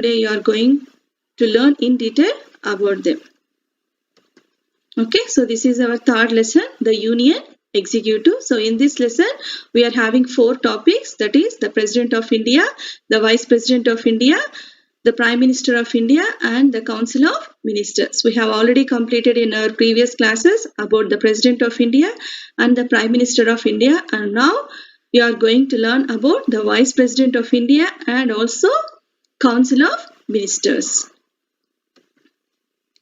Today you are going to learn in detail about them. Okay, so this is our third lesson, the Union Executive. So in this lesson, we are having 4 topics, that is the President of India, the Vice President of India, the Prime Minister of India, and the Council of Ministers. We have already completed in our previous classes about the President of India and the Prime Minister of India, and now we are going to learn about the Vice President of India and also Council of Ministers.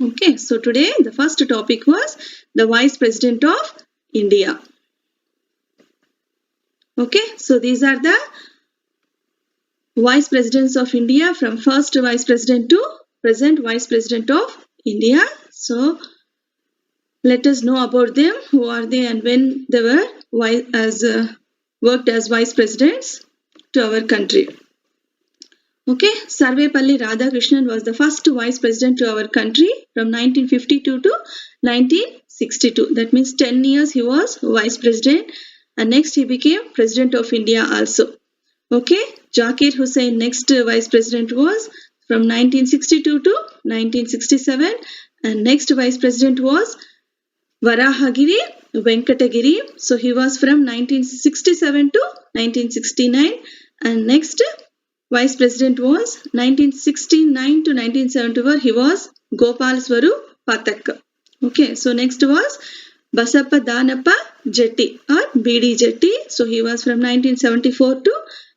Okay, so today the first topic was the Vice President of India. Okay, so these are the Vice Presidents of India from first Vice President to present Vice President of India. So let us know about them, who are they and when they were worked as Vice Presidents to our country. Okay, Sarvepalli Radhakrishnan was the first Vice President to our country from 1952 to 1962. That means 10 years he was Vice President, and next he became President of India also. Okay, Zakir Hussain next Vice President was from 1962 to 1967, and next Vice President was Varahagiri Venkatagiri. So he was from 1967 to 1969, and next Vice President was 1969 to 1974. He was Gopal Swarup Pathak. Okay, so next was Basappa Danappa Jetty or BD Jetty. So he was from 1974 to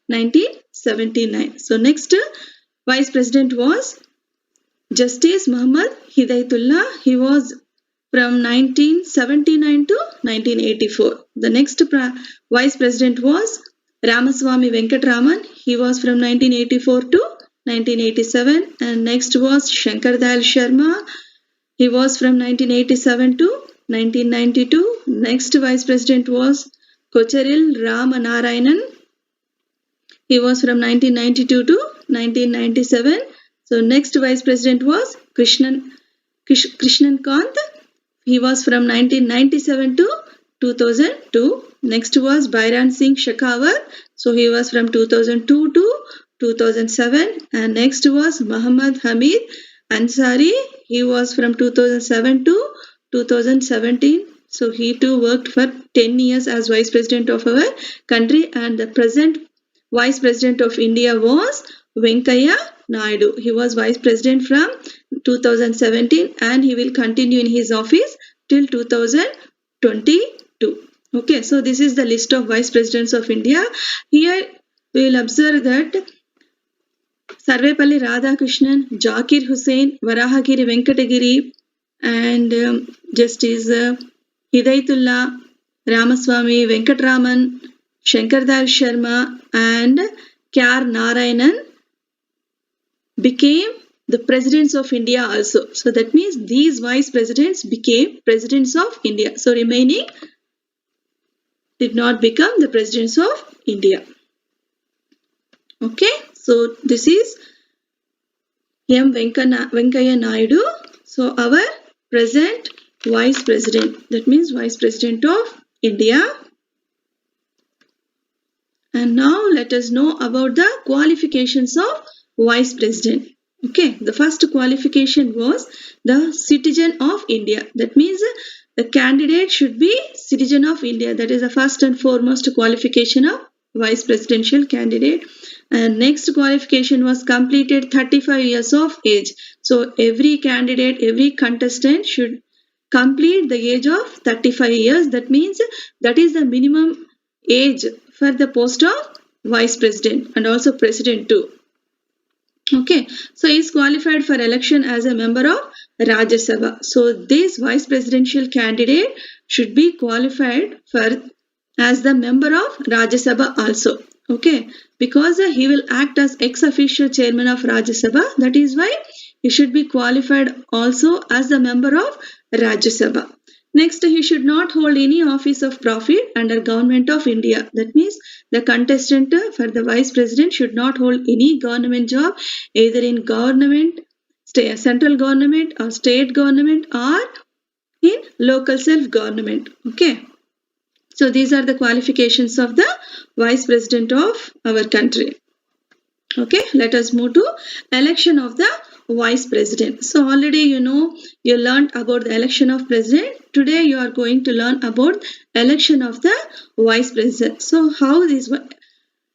1979. So next Vice President was Justice Muhammad Hidayatullah. He was from 1979 to 1984. The next Vice President was Ramaswamy Venkatraman. He was from 1984 to 1987. And next was Shankar Dayal Sharma. He was from 1987 to 1992. Next Vice President was Kocheril Ramanarayanan. He was from 1992 to 1997. So next Vice President was Krishnan Kant. He was from 1997 to 2002. Next was Bairan Singh Shekhawat. So he was from 2002 to 2007. And next was Muhammad Hamid Ansari. He was from 2007 to 2017. So he too worked for 10 years as Vice President of our country. And the present Vice President of India was Venkaiah Naidu. He was Vice President from 2017 and he will continue in his office till 2022. Okay, so this is the list of Vice Presidents of India. Here we will observe that Sarvepalli Radhakrishnan, Zakir Hussain, Varahagiri Venkatagiri, and Justice Hidayatullah, Ramaswamy Venkatraman, Shankar Dayal Sharma, and K.R. Narayanan became the Presidents of India also. So that means these Vice Presidents became Presidents of India. So remaining did not become the Presidents of India. Okay, so this is M. Venkaiah Naidu. So our present Vice President, that means Vice President of India. And now let us know about the qualifications of Vice President. Okay, the first qualification was the citizen of India. That means the candidate should be citizen of India. That is the first and foremost qualification of Vice Presidential candidate. And next qualification was completed 35 years of age. So every candidate, every contestant should complete the age of 35 years. That means that is the minimum age for the post of Vice President and also President too. Okay, so he is qualified for election as a member of Rajya Sabha. So this Vice Presidential candidate should be qualified for as the member of Rajya Sabha also. Okay, because he will act as ex-officio chairman of Rajya Sabha. That is why he should be qualified also as the member of Rajya Sabha. Next, he should not hold any office of profit under Government of India. That means the contestant for the Vice President should not hold any government job either in government, central government or state government or in local self-government. Okay. So these are the qualifications of the Vice President of our country. Okay, let us move to election of the vice president. So already you learned about the election of president. Today you are going to learn about election of the vice president. So how this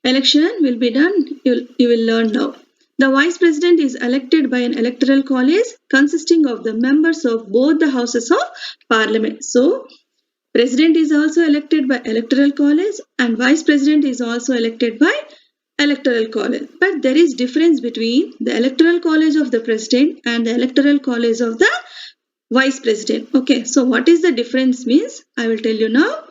election will be done, you will learn now. The vice president is elected by an electoral college consisting of the members of both the houses of parliament. So president is also elected by electoral college and vice president is also elected by electoral college. But there is difference between the electoral college of the president and the electoral college of the vice president. Okay, so what is the difference means I will tell you now.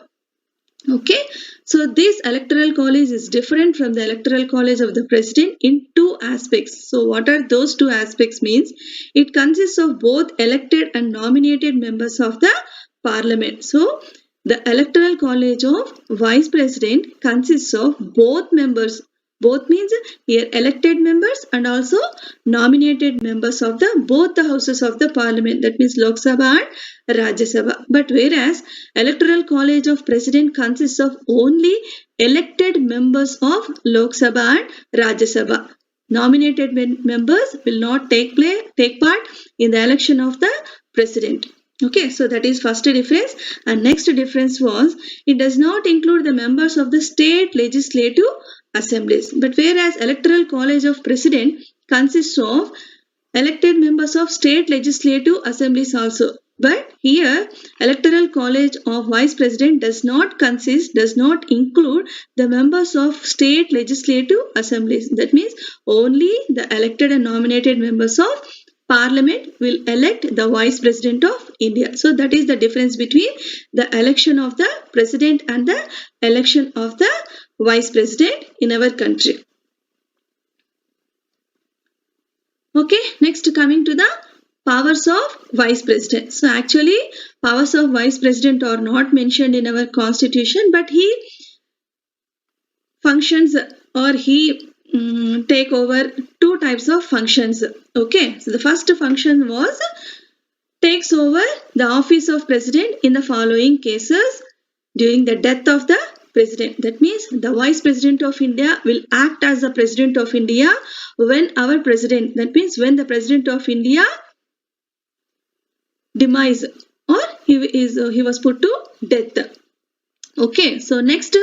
Okay, so this electoral college is different from the electoral college of the president in two aspects. So what are those two aspects means? It consists of both elected and nominated members of the parliament. So the electoral college of vice president consists of both members. Both means here elected members and also nominated members of the both the houses of the parliament, that means Lok Sabha and Rajya Sabha. But whereas electoral college of president consists of only elected members of Lok Sabha and Rajya Sabha. Nominated members will not take part in the election of the president. Okay, so that is first difference. And next difference was it does not include the members of the state legislative assemblies. But whereas electoral college of president consists of elected members of state legislative assemblies also. But here electoral college of vice president does not include the members of state legislative assemblies. That means only the elected and nominated members of Parliament will elect the Vice President of India. So that is the difference between the election of the President and the election of the Vice President in our country. Okay, next coming to the powers of Vice President. So actually powers of Vice President are not mentioned in our constitution, but he functions or he take over two types of functions. Okay, so the first function was takes over the office of president in the following cases: during the death of the president. That means the vice president of India will act as the president of India when our president, that means when the president of India demise or he was put to death. Okay, so next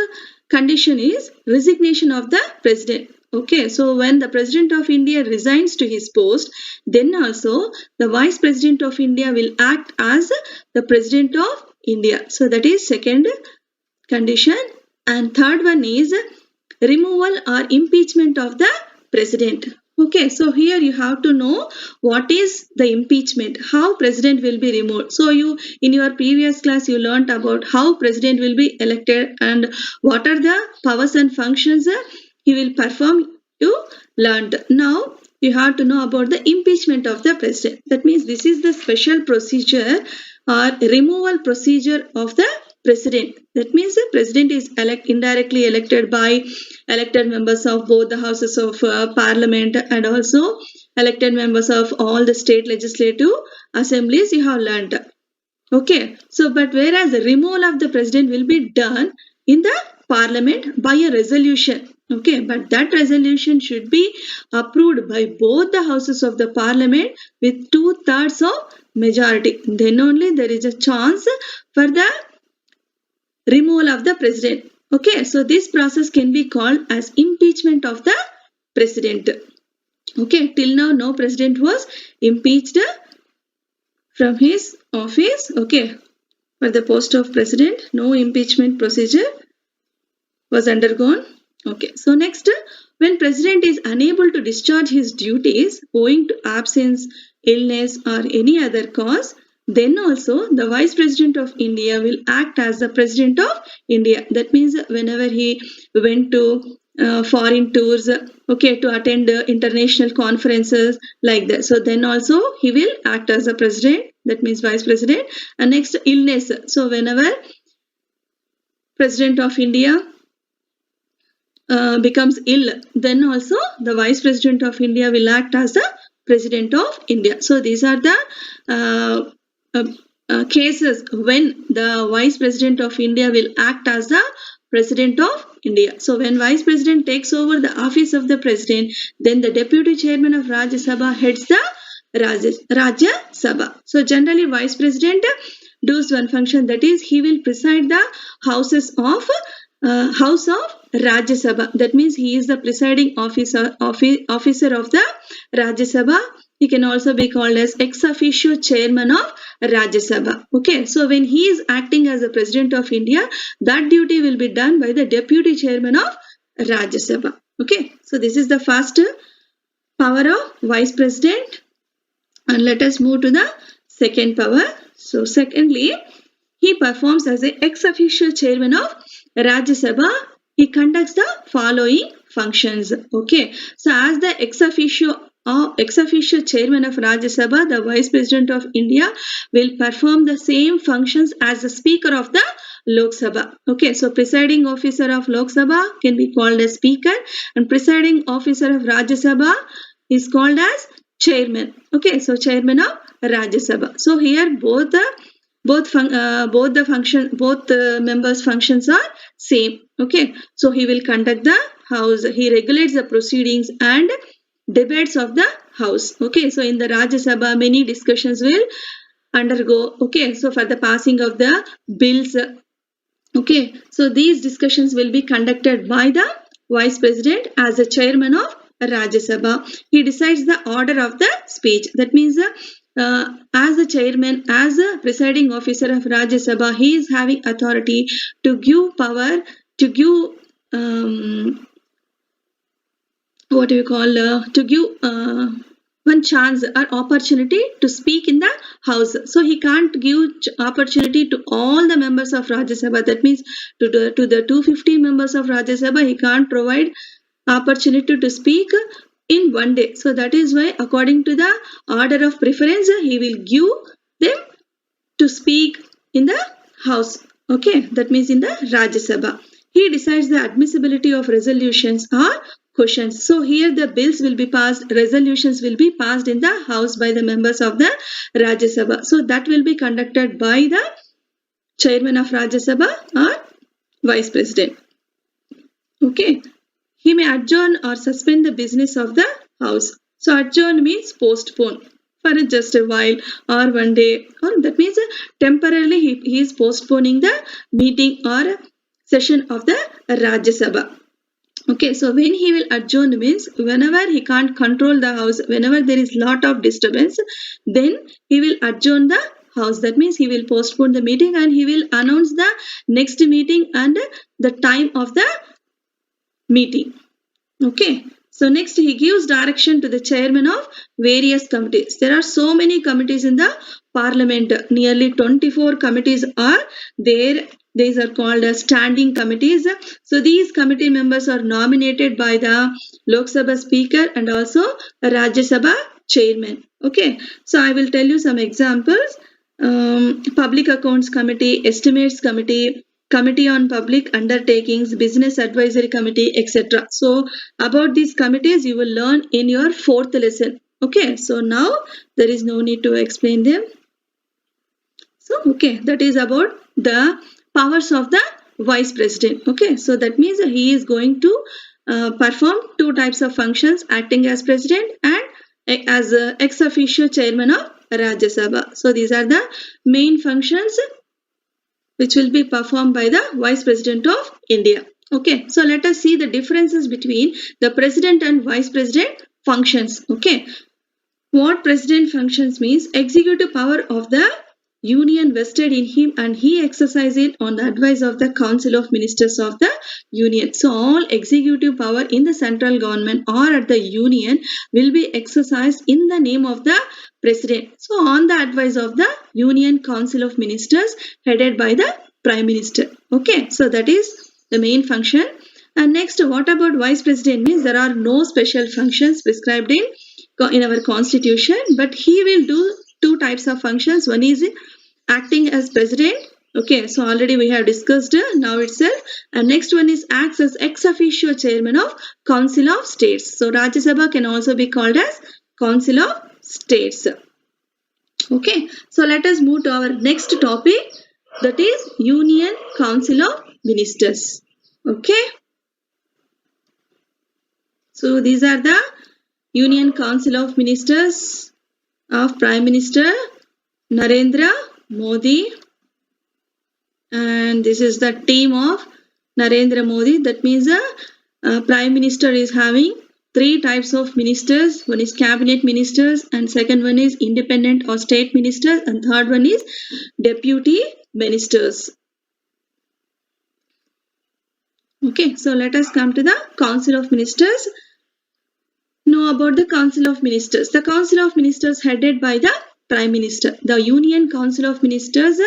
condition is resignation of the president. Okay, so when the President of India resigns to his post, then also the Vice President of India will act as the President of India. So that is second condition. And third one is removal or impeachment of the President. Okay, so here you have to know what is the impeachment, how President will be removed. So you in your previous class you learnt about how President will be elected and what are the powers and functions he will perform. You learned. Now you have to know about the impeachment of the president. That means this is the special procedure or removal procedure of the president. That means the president is indirectly elected by elected members of both the houses of parliament and also elected members of all the state legislative assemblies. You have learned. Okay, so but whereas the removal of the president will be done in the parliament by a resolution. Okay, but that resolution should be approved by both the houses of the parliament with 2/3 of majority. Then only there is a chance for the removal of the president. Okay, so this process can be called as impeachment of the president. Okay, till now no president was impeached from his office. Okay, for the post of president, no impeachment procedure was undergone. Okay, so next, when president is unable to discharge his duties owing to absence, illness or any other cause, then also the vice president of India will act as the president of India. That means whenever he went to foreign tours, okay, to attend international conferences like that. So then also he will act as a president, that means vice president. And next, illness. So whenever president of India becomes ill, then also the vice president of India will act as the president of India. So these are the cases when the vice president of India will act as the President of India. So when Vice President takes over the office of the President, then the Deputy Chairman of Rajya Sabha heads the Rajya Sabha. So generally Vice President does one function, that is he will preside the House of Rajya Sabha. That means he is the presiding officer of the Rajya Sabha. He can also be called as ex officio chairman of Rajya Sabha. Okay, so when he is acting as the President of India, that duty will be done by the Deputy Chairman of Rajya Sabha. Okay, so this is the first power of Vice President. And let us move to the second power. So secondly, he performs as an ex officio chairman of Rajya Sabha. He conducts the following functions. Okay, so as the ex officio chairman of Rajya Sabha, the Vice President of India will perform the same functions as the Speaker of the Lok Sabha. Okay, so presiding officer of Lok Sabha can be called as Speaker, and presiding officer of Rajya Sabha is called as Chairman. Okay, so Chairman of Rajya Sabha. So here both members' functions are same. Okay, so he will conduct the House. He regulates the proceedings and debates of the House. Okay, so in the Rajya Sabha many discussions will undergo. Okay, so for the passing of the bills. Okay, so these discussions will be conducted by the Vice President as the Chairman of Rajya Sabha. He decides the order of the speech. That means as the Chairman, as a presiding officer of Rajya Sabha, he is having authority to give power, to give one chance or opportunity to speak in the House. So he can't give opportunity to all the members of Rajya Sabha. That means to the 250 members of Rajya Sabha, he can't provide opportunity to speak in one day. So that is why according to the order of preference, he will give them to speak in the House. Okay, that means in the Rajya Sabha. He decides the admissibility of resolutions or questions. So here the bills will be passed, resolutions will be passed in the House by the members of the Rajya Sabha. So that will be conducted by the Chairman of Rajya Sabha or Vice President. Okay, he may adjourn or suspend the business of the House. So adjourn means postpone for just a while or one day, or that means temporarily he is postponing the meeting or session of the Rajya Sabha. Okay, so when he will adjourn means whenever he can't control the House, whenever there is lot of disturbance, then he will adjourn the House. That means he will postpone the meeting and he will announce the next meeting and the time of the meeting. Okay, so next he gives direction to the chairman of various committees. There are so many committees in the Parliament. Nearly 24 committees are there. These are called as standing committees. So these committee members are nominated by the Lok Sabha Speaker and also Rajya Sabha Chairman. Okay, so I will tell you some examples. Public Accounts Committee, Estimates Committee, Committee on Public Undertakings, Business Advisory Committee, etc. So about these committees you will learn in your 4th lesson. Okay, so now there is no need to explain them. So okay, that is about the powers of the Vice President. Okay, so that means he is going to perform 2 types of functions, acting as President and as ex officio Chairman of Rajya Sabha. So these are the main functions which will be performed by the Vice President of India. Okay, so let us see the differences between the President and Vice President functions. Okay, what President functions means: executive power of the Union vested in him and he exercises it on the advice of the Council of Ministers of the Union. So all executive power in the central government or at the Union will be exercised in the name of the President. So on the advice of the Union Council of Ministers headed by the Prime Minister. Okay, so that is the main function. And next, what about Vice President means? There are no special functions prescribed in our constitution, but he will do 2 types of functions. One is acting as President. Okay, so already we have discussed now itself. And next one is acts as ex officio Chairman of Council of States. So Rajya Sabha can also be called as Council of States. Okay, so let us move to our next topic, that is Union Council of Ministers. Okay. So these are the Union Council of Ministers of Prime Minister Narendra Modi, and this is the team of Narendra Modi. That means the Prime Minister is having three types of ministers. One is cabinet ministers, and second one is independent or state ministers, and third one is deputy ministers. Okay, so let us come to the Council of Ministers. Know about the Council of Ministers. The Council of Ministers headed by the Prime Minister. The Union Council of Ministers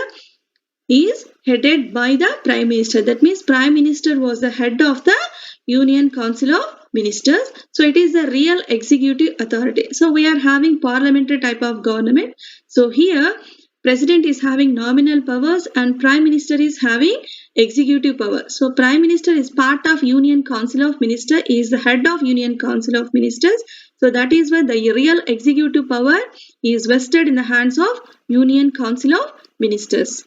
is headed by the Prime Minister. That means Prime Minister was the head of the Union Council of Ministers. So it is the real executive authority. So we are having parliamentary type of government. So here President is having nominal powers and Prime Minister is having executive power. So Prime Minister is part of Union Council of Ministers, is the head of Union Council of Ministers. So that is why the real executive power is vested in the hands of Union Council of Ministers.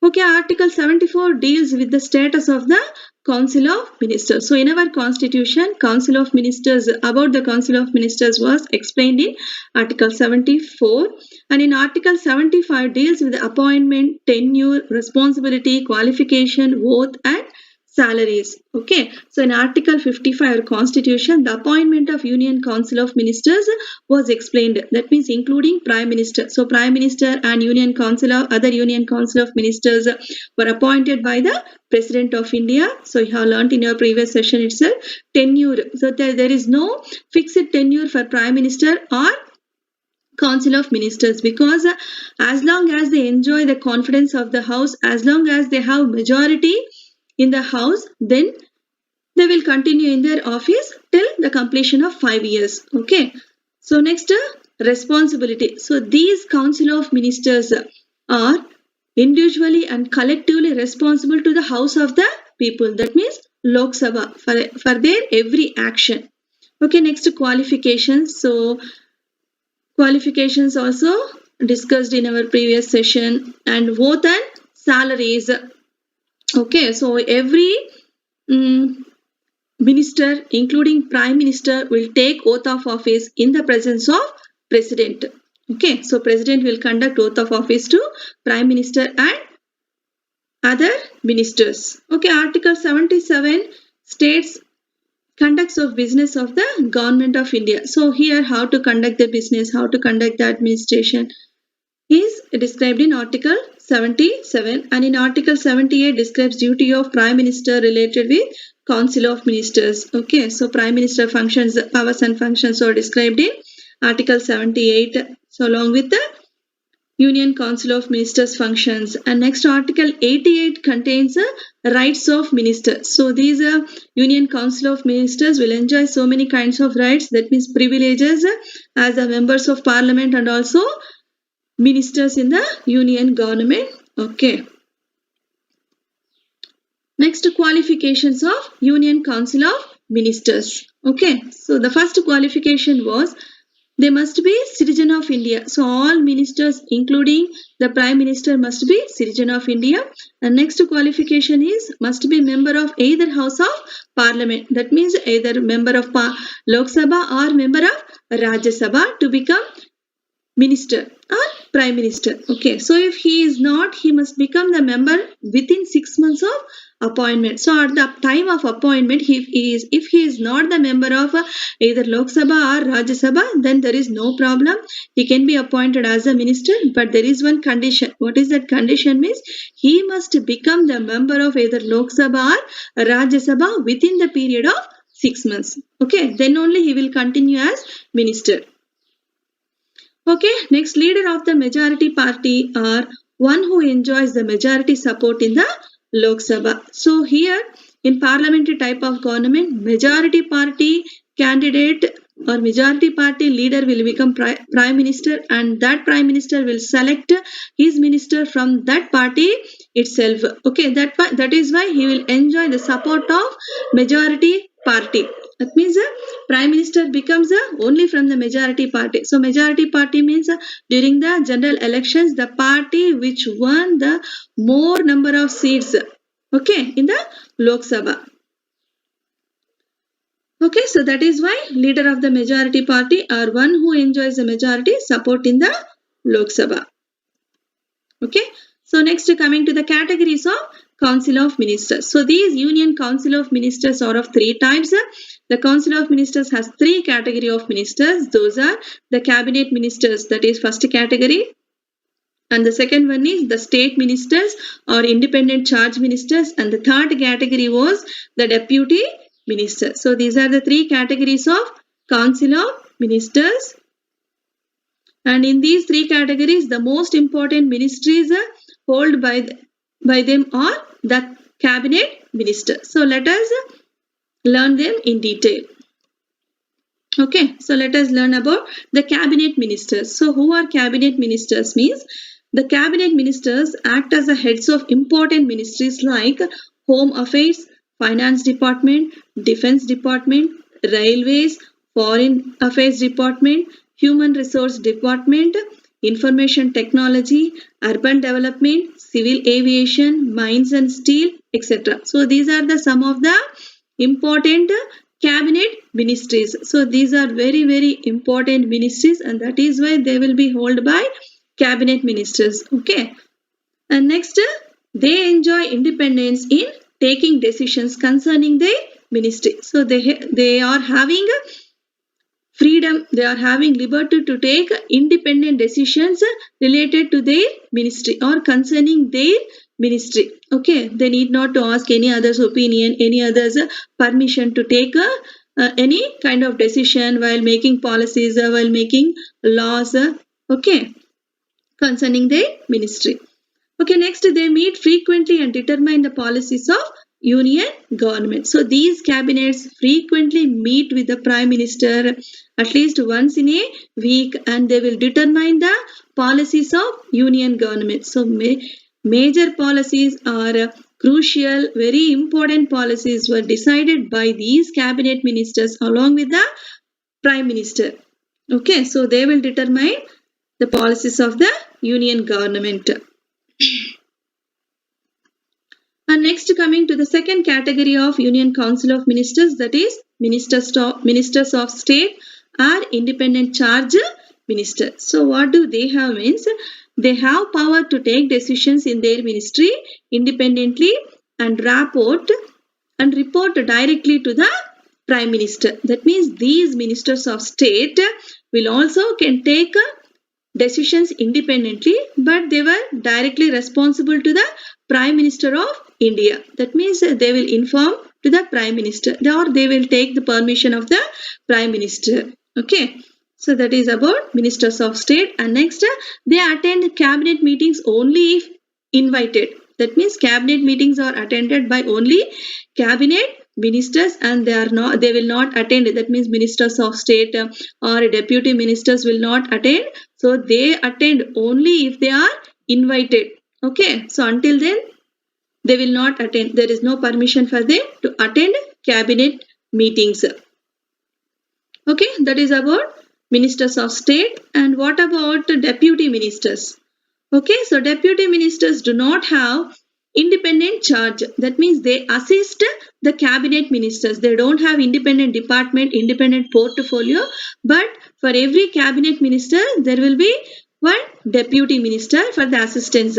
Okay, Article 74 deals with the status of the Council of Ministers. So in our constitution, Council of Ministers, about the Council of Ministers was explained in Article 74, and in Article 75 deals with the appointment, tenure, responsibility, qualification, oath and salaries. Okay, so in Article 55 of Constitution, the appointment of Union Council of Ministers was explained. That means including Prime Minister. So Prime Minister and Union Council of other Union Council of Ministers were appointed by the President of India. So you have learnt in your previous session itself tenure. So there is no fixed tenure for Prime Minister or Council of Ministers, because as long as they enjoy the confidence of the House, as long as they have majority in the House, then they will continue in their office till the completion of 5 years. Okay. So next, responsibility. So these Council of Ministers are individually and collectively responsible to the House of the People. That means Lok Sabha for their every action. Okay, next qualifications. So qualifications also discussed in our previous session, and oath and salaries. Okay, so every minister, including Prime Minister, will take oath of office in the presence of President. Okay, so President will conduct oath of office to Prime Minister and other ministers. Okay, Article 77 states conducts of business of the Government of India. So here how to conduct the business, how to conduct the administration is described in Article 77, and in Article 78 describes duty of Prime Minister related with Council of Ministers. Okay, so Prime Minister functions, powers and functions are described in Article 78. So along with the Union Council of Ministers functions. And next, Article 88 contains rights of ministers. So these Union Council of Ministers will enjoy so many kinds of rights, that means privileges as the members of Parliament and also ministers in the Union government. Okay. Next, qualifications of Union Council of Ministers. Okay, so the first qualification was they must be citizen of India. So all ministers, including the Prime Minister, must be citizen of India. And next qualification is must be member of either House of Parliament. That means either member of Lok Sabha or member of Rajya Sabha to become minister or Prime Minister. Okay, so if he is not, he must become the member within 6 months of appointment. So at the time of appointment, if he is not the member of either Lok Sabha or Rajya Sabha, then there is no problem. He can be appointed as a minister, but there is one condition. What is that condition? Means he must become the member of either Lok Sabha or Rajya Sabha within the period of 6 months. Okay, then only he will continue as minister. Okay, next, leader of the majority party or one who enjoys the majority support in the Lok Sabha. So here in parliamentary type of government, majority party candidate or majority party leader will become prime minister, and that prime minister will select his minister from that party itself. Okay, that is why he will enjoy the support of majority party. That means prime minister becomes only from the majority party. So majority party means during the general elections, the party which won the more number of seats, okay, in the Lok Sabha. Okay, so that is why leader of the majority party or one who enjoys the majority support in the Lok Sabha. Okay, so next coming to the categories of Council of Ministers. So these Union Council of Ministers are of three types. The Council of Ministers has three category of ministers. Those are the cabinet ministers, that is first category. And the second one is the state ministers or independent charge ministers. And the third category was the deputy minister. So these are the three categories of Council of Ministers. And in these three categories, the most important ministries held by them are the cabinet minister. So let us learn them in detail. Okay, so let us learn about the cabinet ministers. So who are cabinet ministers means the cabinet ministers act as the heads of important ministries like Home Affairs, Finance Department, Defense Department, Railways, Foreign Affairs Department, Human Resource Department, Information Technology, Urban Development, Civil Aviation, Mines and Steel, etc. So these are the some of the important cabinet ministries. So these are very, very important ministries, and that is why they will be held by cabinet ministers. Okay. And next, they enjoy independence in taking decisions concerning the ministry. So they are having freedom, they are having liberty to take independent decisions related to their ministry or concerning their ministry. Okay, they need not to ask any other's opinion, any other's permission to take any kind of decision while making policies, while making laws. Okay, concerning their ministry. Okay, next they meet frequently and determine the policies of union government. So these cabinets frequently meet with the prime minister at least once in a week, and they will determine the policies of union government. So major policies are crucial, very important policies were decided by these cabinet ministers along with the prime minister. Okay, so they will determine the policies of the union government. And next coming to the second category of Union Council of Ministers, that is ministers of state or independent charge minister. So what do they have means they have power to take decisions in their ministry independently and report directly to the prime minister. That means these ministers of state will also can take decisions independently, but they were directly responsible to the Prime Minister of India. That means they will inform to the Prime Minister or they will take the permission of the Prime Minister. Okay. So that is about ministers of state. And next, they attend cabinet meetings only if invited. That means cabinet meetings are attended by only cabinet ministers, and they will not attend. That means ministers of state or deputy ministers will not attend. So they attend only if they are invited. Okay, so until then they will not attend. There is no permission for them to attend cabinet meetings. Okay, that is about ministers of state. And what about deputy ministers? Okay, so deputy ministers do not have independent charge. That means they assist the cabinet ministers. They don't have independent department, independent portfolio, but for every cabinet minister there will be one deputy minister for the assistance.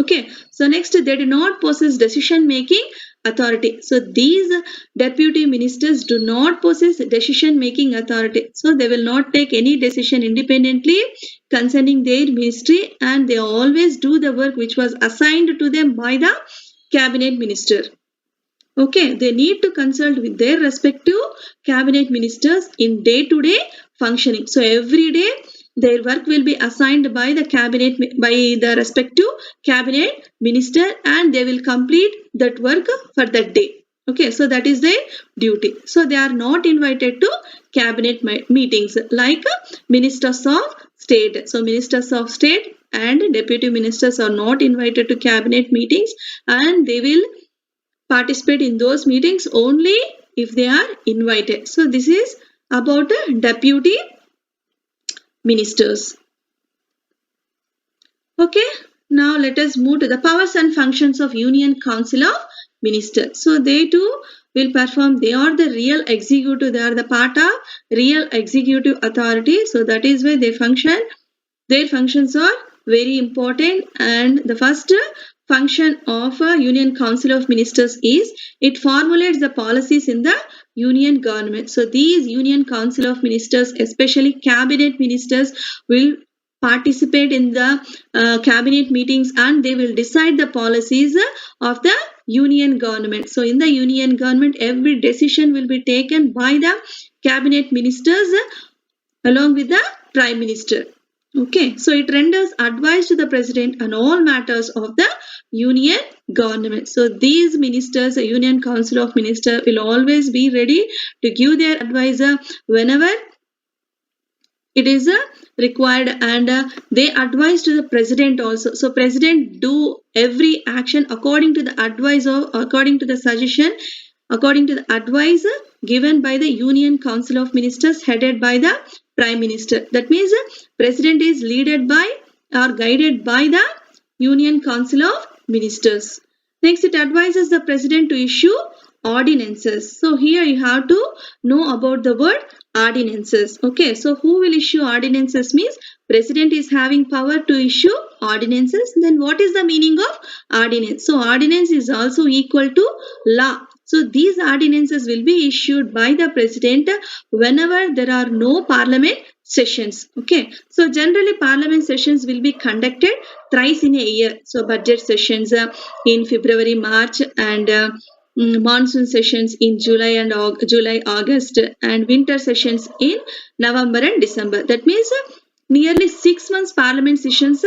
Okay, so next, they do not possess decision making authority. So these deputy ministers do not possess decision making authority. So they will not take any decision independently concerning their ministry, and they always do the work which was assigned to them by the cabinet minister. Okay, they need to consult with their respective cabinet ministers in day-to-day functioning. So every day their work will be assigned by the respective cabinet minister, and they will complete that work for that day. Okay, so that is their duty. So they are not invited to cabinet meetings like ministers of state. So ministers of state and deputy ministers are not invited to cabinet meetings, and they will participate in those meetings only if they are invited. So this is about the deputy ministers. Okay, now let us move to the powers and functions of Union Council of Ministers. So they too will perform. They are the real executive. They are the part of real executive authority. So that is why they function. Their functions are very important. And the first function of a Union Council of Ministers is it formulates the policies in the Union government. So these Union Council of Ministers, especially cabinet ministers, will participate in the cabinet meetings and they will decide the policies of the union government. So in the union government, every decision will be taken by the cabinet ministers along with the prime minister. Okay, so it renders advice to the president on all matters of the union government. So these ministers, the Union Council of Ministers, will always be ready to give their advice whenever it is required, and they advise to the president also. So president do every action according to the advice or according to the suggestion, according to the advice given by the Union Council of Ministers headed by the prime minister. That means president is led by or guided by the Union Council of Ministers. Next, it advises the president to issue ordinances. So here you have to know about the word ordinances. Okay, so who will issue ordinances means president is having power to issue ordinances. Then what is the meaning of ordinance? So ordinance is also equal to law. So these ordinances will be issued by the president whenever there are no parliament sessions. Okay, so generally parliament sessions will be conducted thrice in a year. So budget sessions in February, March, and monsoon sessions in July, August, and winter sessions in November and December. That means nearly 6 months parliament sessions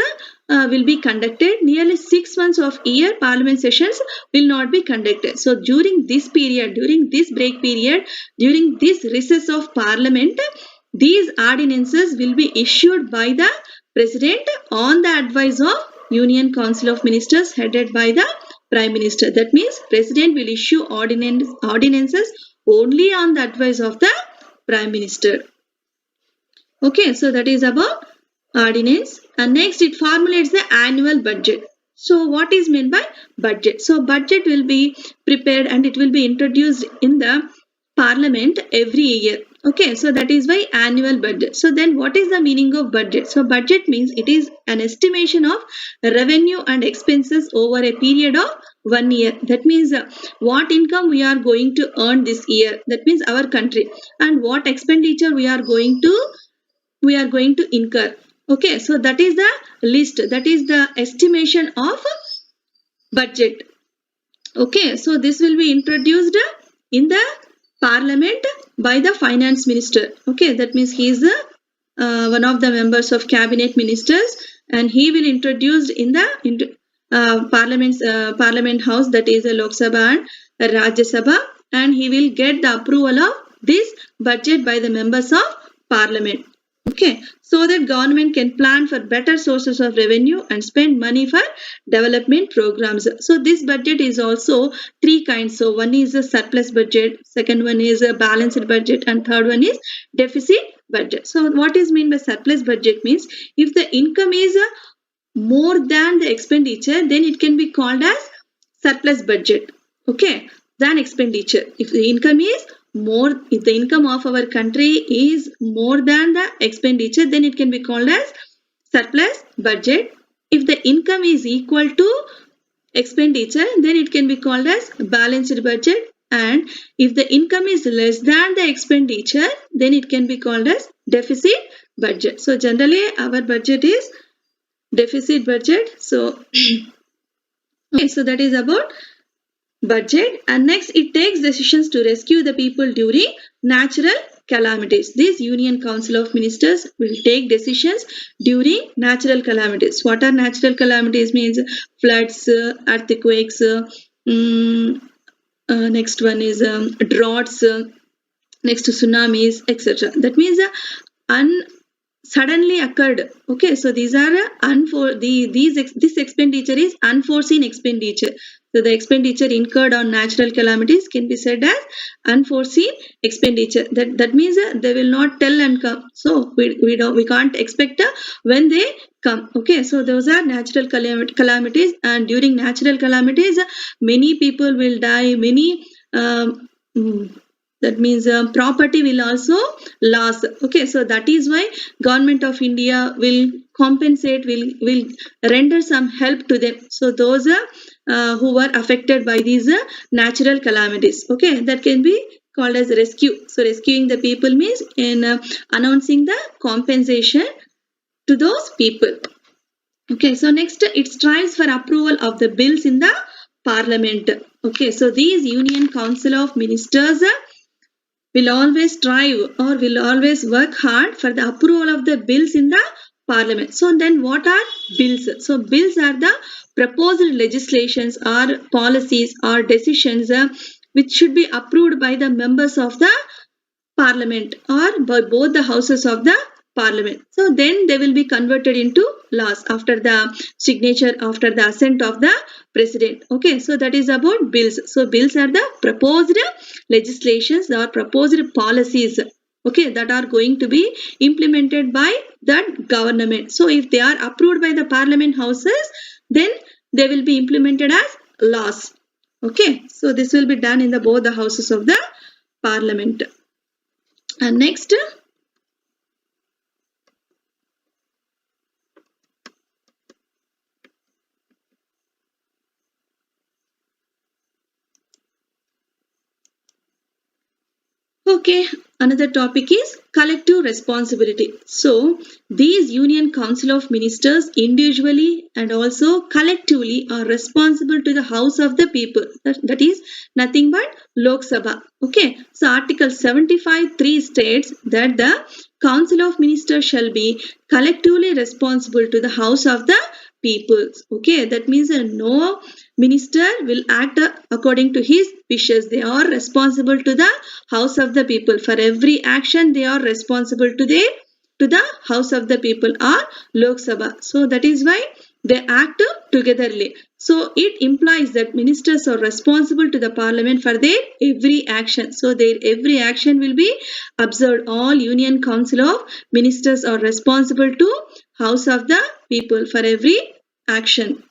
will be conducted. Nearly 6 months of year parliament sessions will not be conducted. So during this period, during this break period, during this recess of parliament, these ordinances will be issued by the president on the advice of Union Council of Ministers headed by the prime minister. That means president will issue ordinances only on the advice of the prime minister. Okay, so that is about ordinance. And next it formulates the annual budget. So what is meant by budget? So budget will be prepared and it will be introduced in the parliament every year. Okay, so that is why annual budget. So then what is the meaning of budget? So budget means it is an estimation of revenue and expenses over a period of 1 year. That means what income we are going to earn this year. That means our country, and what expenditure we are going to incur. Okay, so that is the list. That is the estimation of budget. Okay, so this will be introduced in the parliament by the finance minister. Okay, that means he is one of the members of cabinet ministers, and he will introduce in the parliament house, that is a Lok Sabha and Rajya Sabha, and he will get the approval of this budget by the members of parliament. Okay, so that government can plan for better sources of revenue and spend money for development programs. So this budget is also three kinds. So one is a surplus budget, second one is a balanced budget, and third one is deficit budget. So what is meant by surplus budget means if the income is more than the expenditure, then it can be called as surplus budget. Okay, than expenditure. If the income is more, if the income of our country is more than the expenditure, then it can be called as surplus budget. If the income is equal to expenditure, then it can be called as balanced budget. And if the income is less than the expenditure, then it can be called as deficit budget. So generally our budget is deficit budget. So okay, so that is about budget. And next it takes decisions to rescue the people during natural calamities. This Union Council of Ministers will take decisions during natural calamities. What are natural calamities means? Floods, earthquakes, next one is droughts, next tsunamis, etc. That means suddenly occurred. Okay, so these are this expenditure is unforeseen expenditure. So the expenditure incurred on natural calamities can be said as unforeseen expenditure. That means they will not tell and come. So we can't expect when they come. Okay, so those are natural calamities, and during natural calamities many people will die, many that means property will also loss. Okay, so that is why government of India will compensate, will render some help to them. So those who were affected by these natural calamities. Okay, that can be called as rescue. So rescuing the people means in announcing the compensation to those people. Okay, so next it strives for approval of the bills in the parliament. Okay, so these Union Council of Ministers will always strive or will always work hard for the approval of the bills in the parliament. So then what are bills? So bills are the proposed legislations or policies or decisions which should be approved by the members of the parliament or by both the houses of the parliament. So then they will be converted into laws after the signature, after the assent of the president. Okay, so that is about bills. So bills are the proposed legislations or proposed policies, okay, that are going to be implemented by that government. So if they are approved by the parliament houses, then they will be implemented as laws. Okay, so this will be done in the both the houses of the parliament. And next, okay, another topic is collective responsibility. So these Union Council of Ministers individually and also collectively are responsible to the House of the People. That is nothing but Lok Sabha. Okay, so Article 75(3) states that the Council of Ministers shall be collectively responsible to the House of the People. Okay, that means no minister will act according to his wishes. They are responsible to the House of the People. For every action, they are responsible to the House of the People or Lok Sabha. So that is why they act togetherly. So it implies that ministers are responsible to the parliament for their every action. So their every action will be observed. All Union Council of Ministers are responsible to House of the People for every action.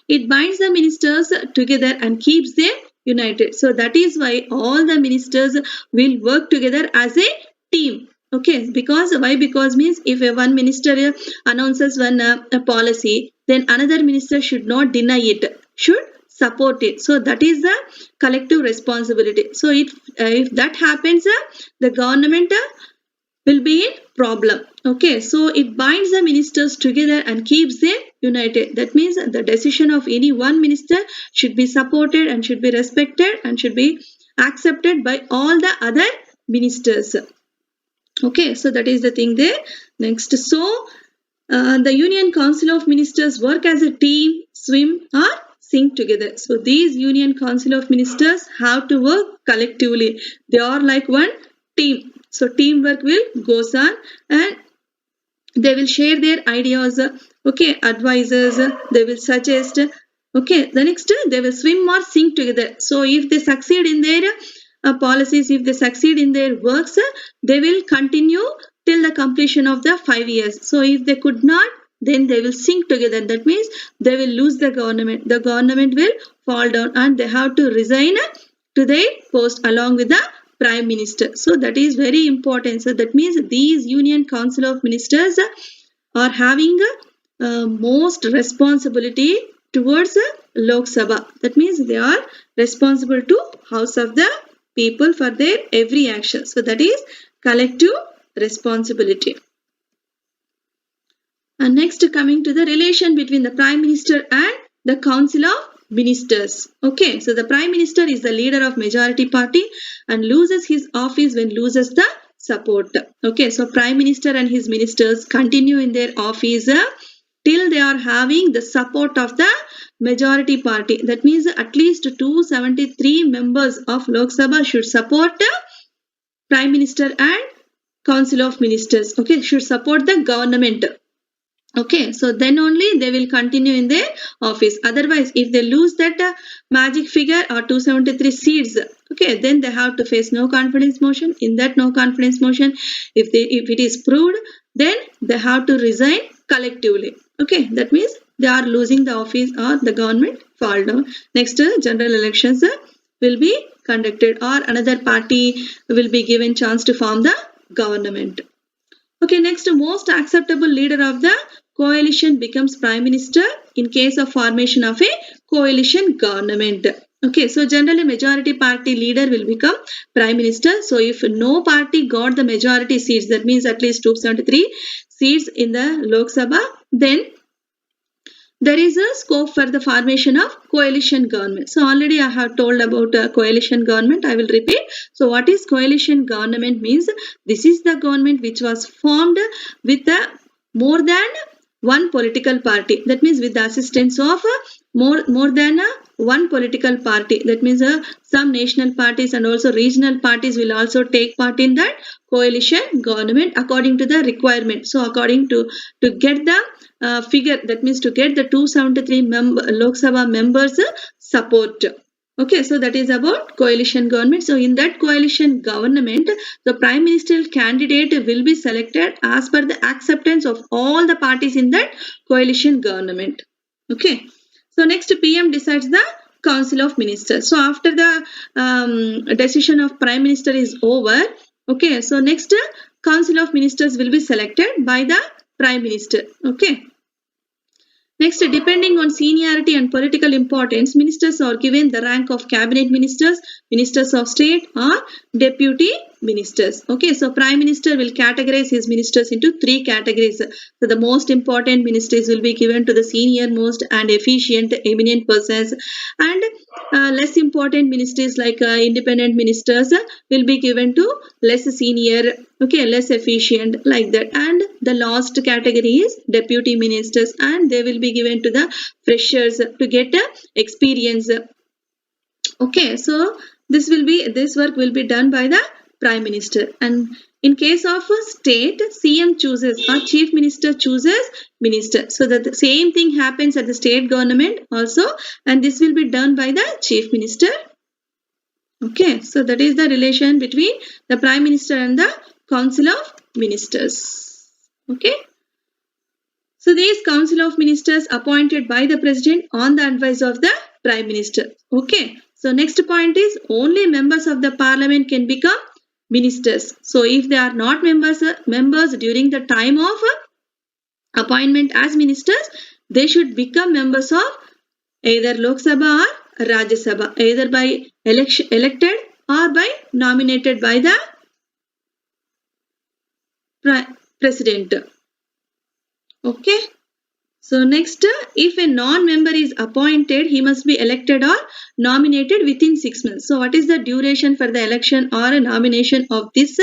It binds the ministers together and keeps them united. So that is why all the ministers will work together as a team. Okay, because why? Because means if one minister announces one policy, then another minister should not deny it, should support it. So that is the collective responsibility. So if that happens, the government will be in problem. Okay, so it binds the ministers together and keeps them united. That means the decision of any one minister should be supported and should be respected and should be accepted by all the other ministers. Okay, so that is the thing there. Next, so the Union Council of Ministers work as a team, swim or sing together. So these Union Council of Ministers have to work collectively. They are like one team. So teamwork will goes on and they will share their ideas, okay, advices, they will suggest. Okay, the next they will swim or sing together. So if they succeed in their policies, if they succeed in their works, they will continue till the completion of the 5 years. So if they could not, then they will sink together. That means they will lose the government. The government will fall down and they have to resign to their post along with the Prime Minister. So that is very important. So that means these Union Council of Ministers are having most responsibility towards Lok Sabha. That means they are responsible to House of the People for their every action. So that is collective responsibility. And next, coming to the relation between the Prime Minister and the Council of Ministers. Okay, so the Prime Minister is the leader of majority party and loses his office when loses the support. Okay, so Prime Minister and his ministers continue in their office till they are having the support of the majority party. That means at least 273 members of Lok Sabha should support Prime Minister and Council of Ministers. Okay, should support the government. Okay, so then only they will continue in their office. Otherwise, if they lose that magic figure or 273 seats, okay, then they have to face no confidence motion. In that no confidence motion, if it is proved, then they have to resign collectively. Okay, that means they are losing the office or the government fall down. Next, general elections will be conducted, or another party will be given chance to form the government. Okay, next, most acceptable leader of the coalition becomes prime minister in case of formation of a coalition government. Okay, so generally majority party leader will become prime minister. So if no party got the majority seats, that means at least 273 seats in the Lok Sabha, then there is a scope for the formation of coalition government. So already I have told about coalition government. I will repeat. So what is coalition government means? This is the government which was formed with more than one political party. That means with the assistance of more than one political party. That means some national parties and also regional parties will also take part in that coalition government according to the requirement. So according to get the figure, that means to get the 273 Lok Sabha members support. Okay, so that is about coalition government. So in that coalition government, the prime ministerial candidate will be selected as per the acceptance of all the parties in that coalition government. Okay, so next, PM decides the Council of Ministers. So after the decision of prime minister is over, okay, so next Council of Ministers will be selected by the prime minister. Okay. Next, depending on seniority and political importance, ministers are given the rank of cabinet ministers, ministers of state, or deputy ministers. Okay, so prime minister will categorize his ministers into three categories. So the most important ministries will be given to the senior most and efficient eminent persons, and less important ministries like independent ministers will be given to less senior, okay, less efficient, like that. And the last category is deputy ministers, and they will be given to the freshers to get experience. Okay, so this work will be done by the prime minister. And in case of a state, CM chooses or chief minister chooses minister. So that the same thing happens at the state government also, and this will be done by the chief minister. Okay, so that is the relation between the prime minister and the council of ministers. Okay. So these council of ministers appointed by the president on the advice of the prime minister. Okay. So next point is only members of the parliament can become ministers. So if they are not members during the time of appointment as ministers, they should become members of either Lok Sabha or Rajya Sabha, either by elected or by nominated by the president. Okay. So next, if a non-member is appointed, he must be elected or nominated within 6 months. So what is the duration for the election or a nomination of this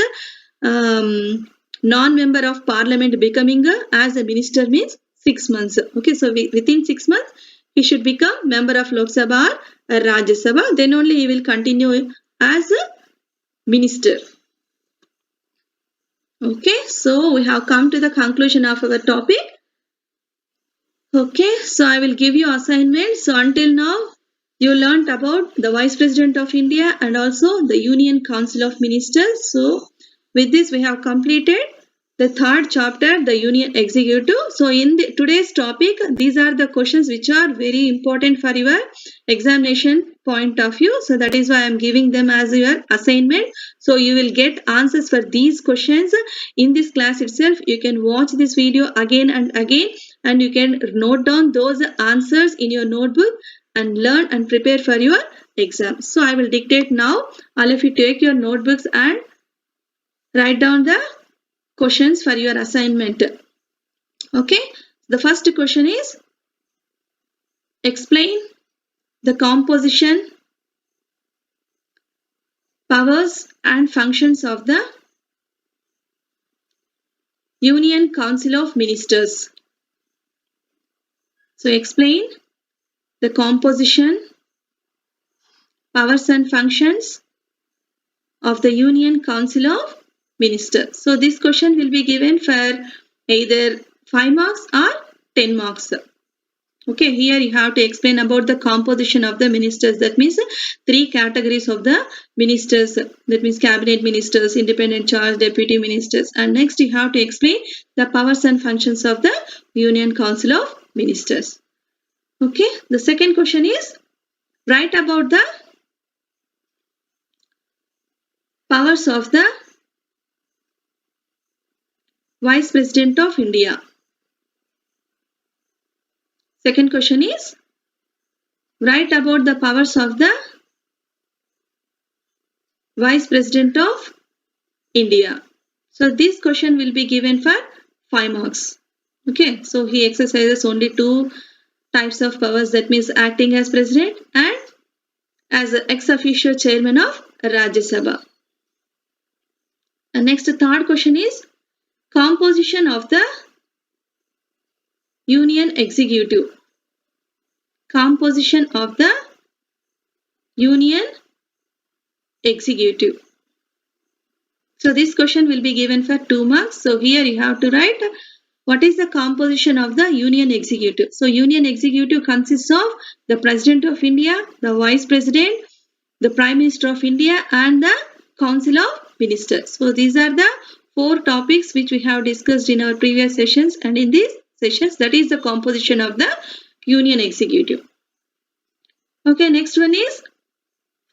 non-member of parliament becoming as a minister means 6 months. Okay, so within 6 months, he should become member of Lok Sabha or Rajya Sabha. Then only he will continue as a minister. Okay, so we have come to the conclusion of our topic. Okay, so I will give you assignments. So until now, you learnt about the Vice President of India and also the Union Council of Ministers. So with this, we have completed the third chapter, the Union Executive. So in today's topic, these are the questions which are very important for your examination point of view. So that is why I am giving them as your assignment. So you will get answers for these questions in this class itself. You can watch this video again and again, and you can note down those answers in your notebook and learn and prepare for your exam. So I will dictate now. All of you take your notebooks and write down the questions for your assignment. Okay. The first question is, explain the composition, powers and functions of the Union Council of Ministers. So explain the composition, powers and functions of the Union Council of Ministers. So this question will be given for either 5 marks or 10 marks. Okay, here you have to explain about the composition of the ministers. That means 3 categories of the ministers. That means cabinet ministers, independent charge, deputy ministers. And next you have to explain the powers and functions of the Union Council of Ministers. Okay, the second question is, write about the powers of the Vice President of India. Second question is, write about the powers of the Vice President of India. So this question will be given for 5 marks. Okay, so he exercises only 2 types of powers, that means acting as president and as an ex officio chairman of Rajya Sabha. And next, the third question is composition of the Union Executive. Composition of the Union Executive. So this question will be given for 2 marks. So here you have to write what is the composition of the Union Executive. So Union Executive consists of the President of India, the Vice President, the Prime Minister of India and the Council of Ministers. So these are the 4 topics which we have discussed in our previous sessions, and in these sessions that is the composition of the Union Executive. Okay, next one is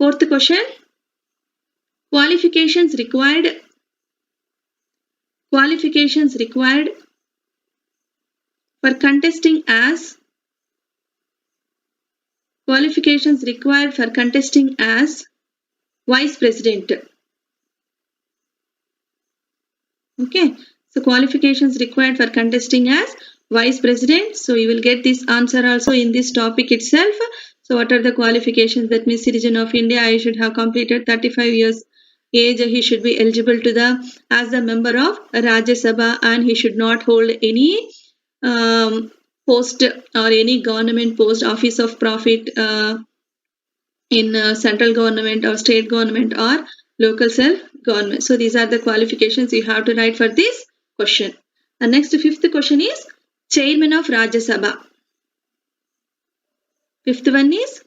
4th question. Qualifications required for contesting as Vice President. Okay, so qualifications required for contesting as Vice President. So you will get this answer also in this topic itself. So what are the qualifications? That means citizen of India, I should have completed 35 years age. He should be eligible to as the member of Rajya Sabha, and he should not hold any post or any government post, office of profit in central government or state government or local self-government. So these are the qualifications you have to write for this question. And next, 5th question is Chairman of Rajya Sabha. 5th one is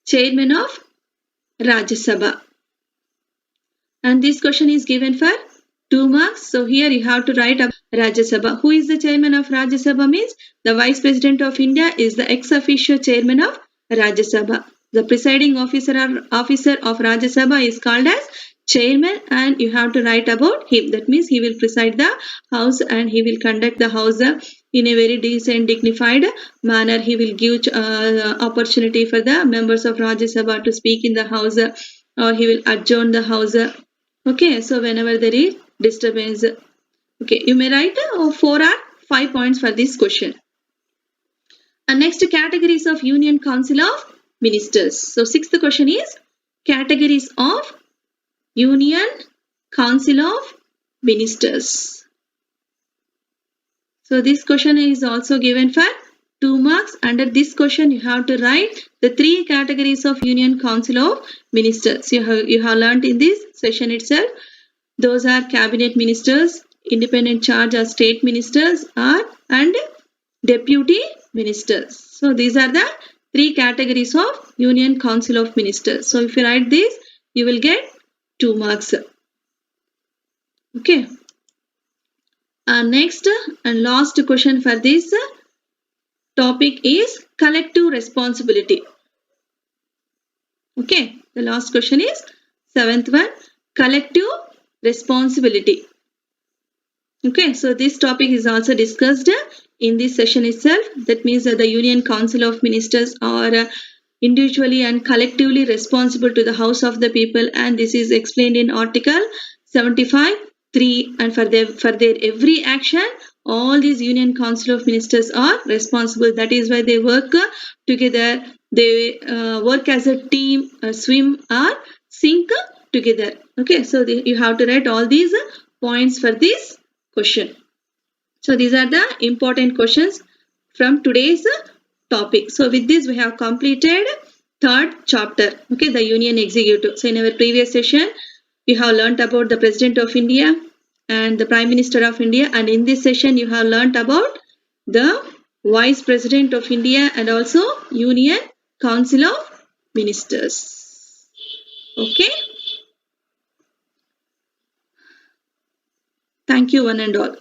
Chairman of Rajya Sabha. And this question is given for 2 marks. So here you have to write up Rajya Sabha. Who is the Chairman of Rajya Sabha? Means the Vice President of India is the ex officio Chairman of Rajya Sabha. The presiding officer of Rajya Sabha is called as Chairman, and you have to write about him. That means he will preside the house and he will conduct the house in a very decent, dignified manner. He will give opportunity for the members of Rajya Sabha to speak in the house, or he will adjourn the house. Okay, so whenever there is disturbance. Okay, you may write 4 or 5 points for this question. And next, categories of Union Council of Ministers. So 6th question is categories of Union Council of Ministers. So this question is also given for 2 marks. Under this question you have to write the 3 categories of Union Council of Ministers. You have learnt in this session itself. Those are cabinet ministers, independent charge or state ministers, and deputy ministers. So these are the 3 categories of Union Council of Ministers. So if you write this, you will get 2 marks. Okay. Next and last question for this topic is collective responsibility. Okay. The last question is 7th one, collective responsibility. Okay. So this topic is also discussed in this session itself. That means that the Union Council of Ministers are individually and collectively responsible to the House of the People, and this is explained in Article 75(3). And for their every action, all these Union Council of Ministers are responsible. That is why they work together. They work as a team, swim or sink together. Okay, so you have to write all these points for this question. So these are the important questions from today's topic. So with this we have completed 3rd chapter. Okay, the Union Executive. So in our previous session you have learnt about the President of India and the Prime Minister of India, and in this session you have learnt about the Vice President of India and also Union Council of Ministers. Okay. Thank you one and all.